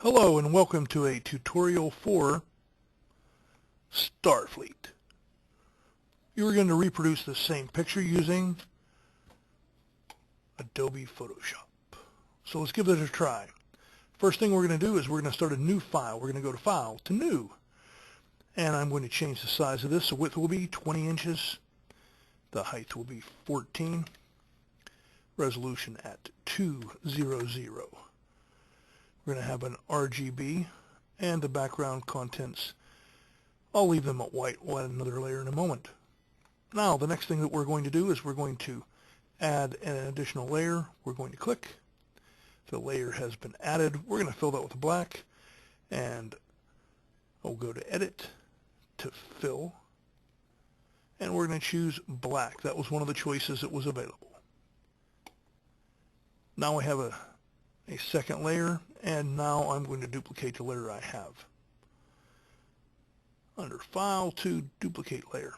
Hello and welcome to a tutorial for Starfleet. You are going to reproduce the same picture using Adobe Photoshop. So let's give it a try. First thing we're going to do is we're going to start a new file. We're going to go to File, to New. And I'm going to change the size of this. The width will be 20 inches. The height will be 14. Resolution at 200. We're going to have an RGB, and the background contents, I'll leave them at white. We'll add another layer in a moment. Now, the next thing that we're going to do is we're going to add an additional layer. We're going to click. The layer has been added. We're going to fill that with black, and I'll go to Edit, to Fill, and we're going to choose black. That was one of the choices that was available. Now I have a second layer, and now I'm going to duplicate the layer I have. Under File, to Duplicate Layer.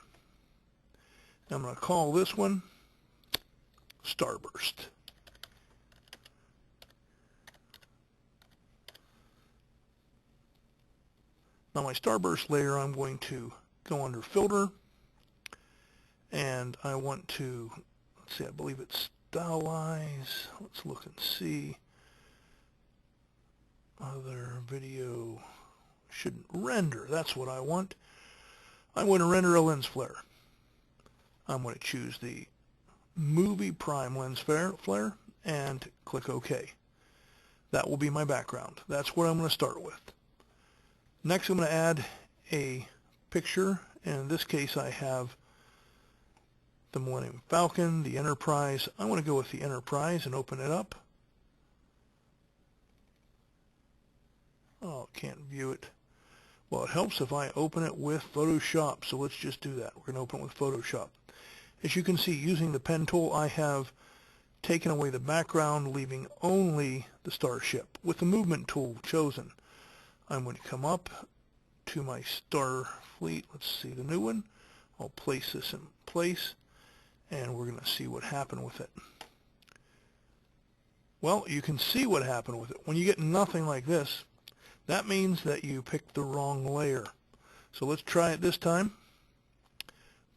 I'm going to call this one Starburst. Now my Starburst layer, I'm going to go under Filter, and I want to, let's see, I believe it's Stylize. Let's look and see. Other video shouldn't render. That's what I want. I'm going to render a lens flare. I'm going to choose the Movie Prime lens flare and click OK. That will be my background. That's what I'm going to start with. Next, I'm going to add a picture, and in this case I have the Millennium Falcon, the Enterprise. I want to go with the Enterprise and open it up. Oh, can't view it. Well, it helps if I open it with Photoshop, so let's just do that. We're going to open it with Photoshop. As you can see, using the pen tool, I have taken away the background, leaving only the starship. With the movement tool chosen, I'm going to come up to my Starfleet. Let's see the new one. I'll place this in place, and we're going to see what happened with it. Well, you can see what happened with it. When you get nothing like this, that means that you picked the wrong layer. So let's try it this time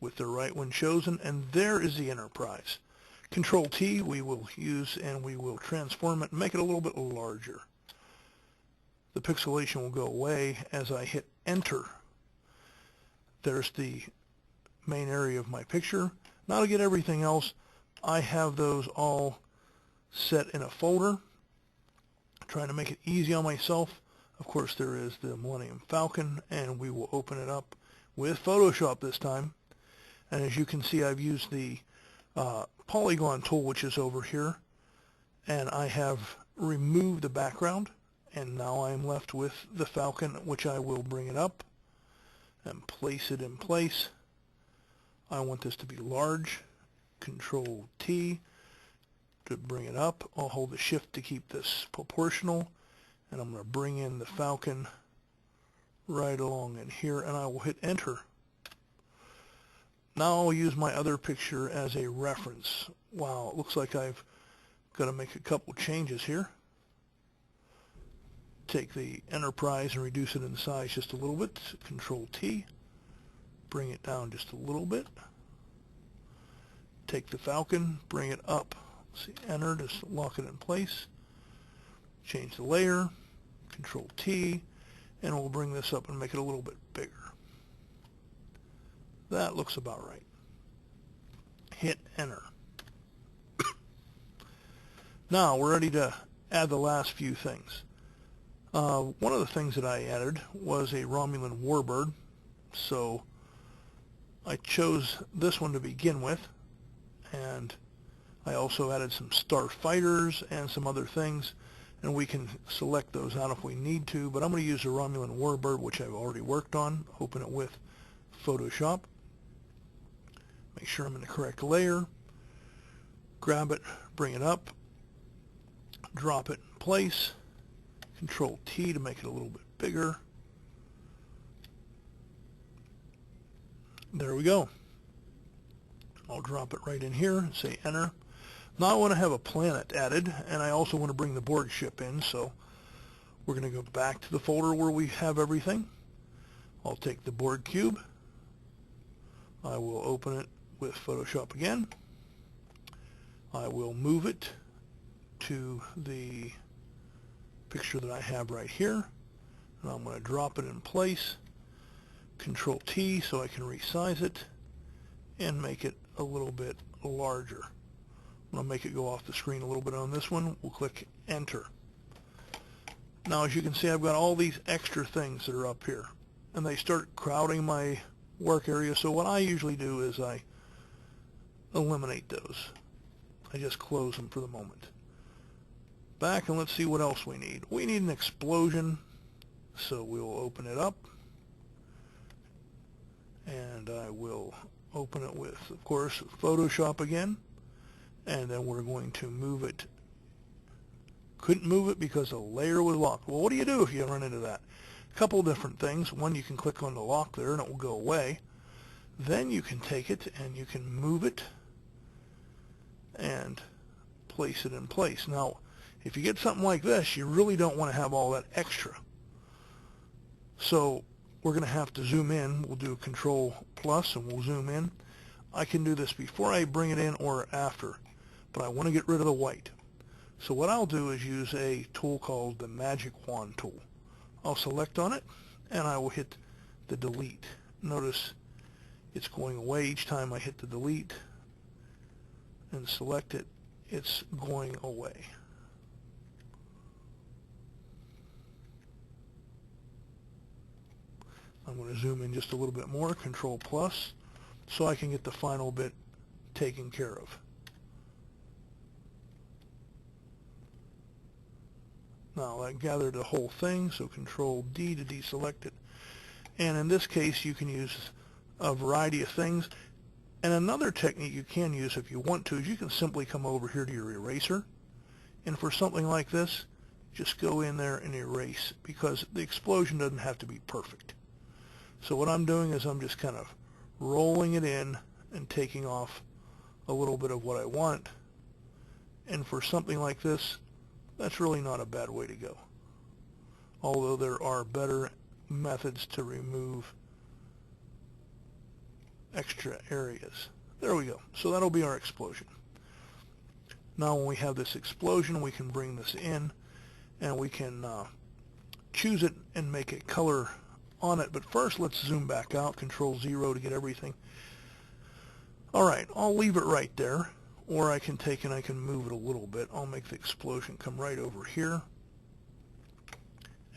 with the right one chosen, and there is the Enterprise. Control T we will use, and we will transform it and make it a little bit larger. The pixelation will go away as I hit Enter. There's the main area of my picture. Now to get everything else, I have those all set in a folder, trying to make it easy on myself. Of course, there is the Millennium Falcon, and we will open it up with Photoshop this time. And as you can see, I've used the polygon tool, which is over here, and I have removed the background, and now I'm left with the Falcon, which I will bring it up and place it in place. I want this to be large. Control T to bring it up. I'll hold the Shift to keep this proportional. And I'm going to bring in the Falcon right along in here, and I will hit Enter. Now I'll use my other picture as a reference. Wow, it looks like I've got to make a couple changes here. Take the Enterprise and reduce it in size just a little bit. Control T. Bring it down just a little bit. Take the Falcon, bring it up. See, Enter to lock it in place. Change the layer, Control T, and we'll bring this up and make it a little bit bigger. That looks about right. Hit Enter. Now we're ready to add the last few things. One of the things that I added was a Romulan Warbird, so I chose this one to begin with, and I also added some starfighters and some other things. And we can select those out if we need to, but I'm going to use the Romulan Warbird, which I've already worked on. Open it with Photoshop. Make sure I'm in the correct layer. Grab it, bring it up, drop it in place. Control T to make it a little bit bigger. There we go. I'll drop it right in here and say Enter. Now I want to have a planet added, and I also want to bring the board ship in, so We're going to go back to the folder where we have everything. I'll take the board cube. I will open it with Photoshop again. I will move it to the picture that I have right here. And I'm going to drop it in place. Control T so I can resize it and make it a little bit larger. I'm going to make it go off the screen a little bit on this one. We'll click Enter. Now as you can see, I've got all these extra things that are up here, and they start crowding my work area. So what I usually do is I eliminate those. I just close them for the moment. Back, and let's see what else we need. We need an explosion, so we'll open it up, and I will open it with, of course, Photoshop again, and then we're going to move it. Couldn't move it because the layer was locked. Well, what do you do if you run into that? A couple different things. One, you can click on the lock there and it will go away. Then you can take it and you can move it and place it in place. Now, if you get something like this, you really don't want to have all that extra. So we're going to have to zoom in. We'll do Control plus and we'll zoom in. I can do this before I bring it in or after, but I want to get rid of the white. So what I'll do is use a tool called the Magic Wand tool. I'll select on it and I will hit the delete. Notice it's going away each time I hit the delete and select it. It's going away. I'm going to zoom in just a little bit more, Control plus, so I can get the final bit taken care of. Now that gathered the whole thing, so Control D to deselect it. And in this case, you can use a variety of things. And another technique you can use if you want to is you can simply come over here to your eraser. And for something like this, just go in there and erase, because the explosion doesn't have to be perfect. So what I'm doing is I'm just kind of rolling it in and taking off a little bit of what I want. And for something like this, that's really not a bad way to go. Although there are better methods to remove extra areas. There we go. So that'll be our explosion. Now when we have this explosion, we can bring this in and we can choose it and make a color on it. But first, let's zoom back out, Control 0 to get everything. Alright, I'll leave it right there. Or I can take and I can move it a little bit. I'll make the explosion come right over here.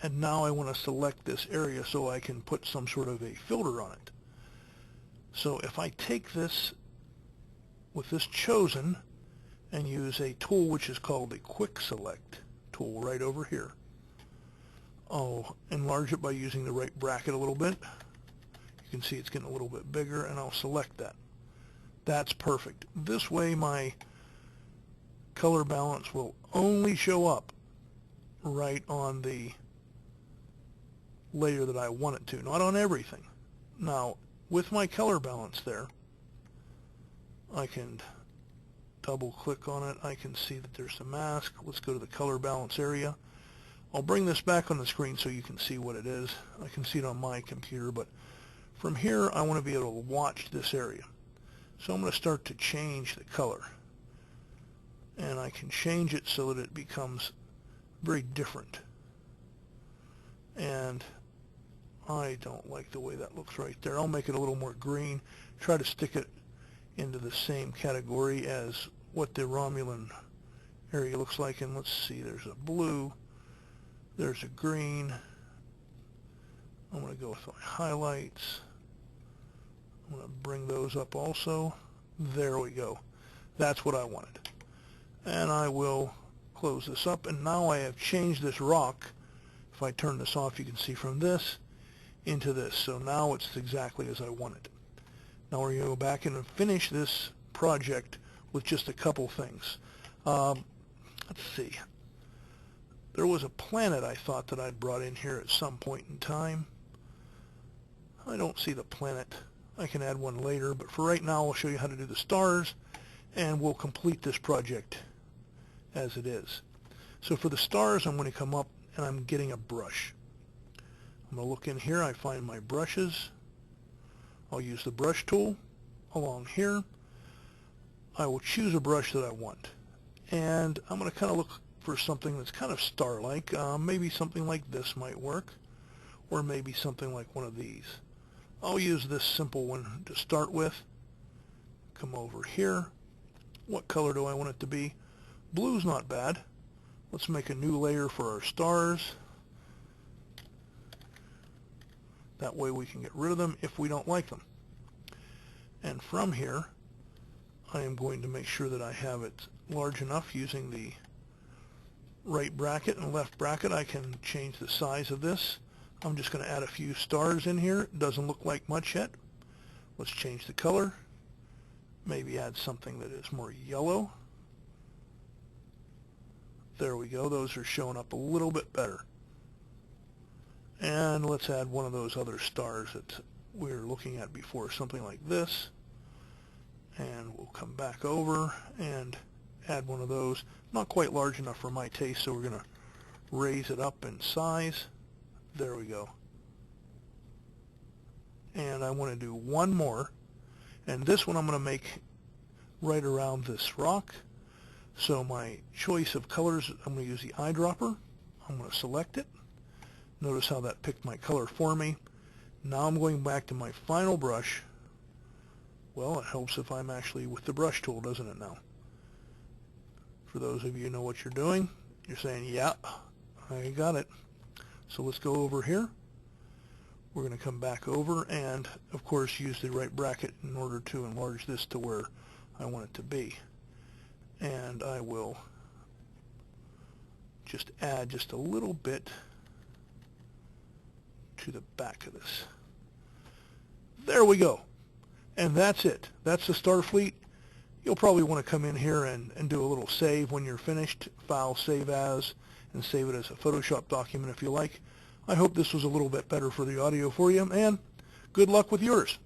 And now I want to select this area so I can put some sort of a filter on it. So if I take this with this chosen and use a tool which is called a Quick Select tool right over here, I'll enlarge it by using the right bracket a little bit. You can see it's getting a little bit bigger, and I'll select that. That's perfect. This way my color balance will only show up right on the layer that I want it to, not on everything. Now, with my color balance there, I can double click on it. I can see that there's a mask. Let's go to the color balance area. I'll bring this back on the screen so you can see what it is. I can see it on my computer, but from here I want to be able to watch this area. So I'm going to start to change the color, and I can change it so that it becomes very different. And I don't like the way that looks right there. I'll make it a little more green, try to stick it into the same category as what the Romulan area looks like. And let's see, there's a blue, there's a green. I'm going to go with my highlights. I'm going to bring those up also. There we go. That's what I wanted. And I will close this up. And now I have changed this rock. If I turn this off, you can see from this into this. So now it's exactly as I want it. Now we're going to go back in and finish this project with just a couple things. Let's see. There was a planet I thought that I'd brought in here at some point in time. I don't see the planet. I can add one later, but for right now I'll show you how to do the stars, and we'll complete this project as it is. So for the stars, I'm going to come up and I'm getting a brush. I'm going to look in here. I find my brushes. I'll use the brush tool along here. I will choose a brush that I want. And I'm going to kind of look for something that's kind of star-like. Maybe something like this might work, or maybe something like one of these. I'll use this simple one to start with. Come over here. What color do I want it to be? Blue's not bad. Let's make a new layer for our stars. That way we can get rid of them if we don't like them. And from here, I am going to make sure that I have it large enough using the right bracket and left bracket. I can change the size of this. I'm just going to add a few stars in here. It doesn't look like much yet. Let's change the color. Maybe add something that is more yellow. There we go. Those are showing up a little bit better. And let's add one of those other stars that we were looking at before, something like this. And we'll come back over and add one of those. Not quite large enough for my taste, so we're going to raise it up in size. There we go. And I want to do one more. And this one I'm going to make right around this rock. So my choice of colors, I'm going to use the eyedropper. I'm going to select it. Notice how that picked my color for me. Now I'm going back to my final brush. Well, it helps if I'm actually with the brush tool, doesn't it now? For those of you who know what you're doing, you're saying, yeah, I got it. So let's go over here. We're going to come back over and, of course, use the right bracket in order to enlarge this to where I want it to be. And I will just add just a little bit to the back of this. There we go. And that's it. That's the Starfleet. You'll probably want to come in here and do a little save when you're finished. File, save as, and save it as a Photoshop document if you like. I hope this was a little bit better for the audio for you, and good luck with yours.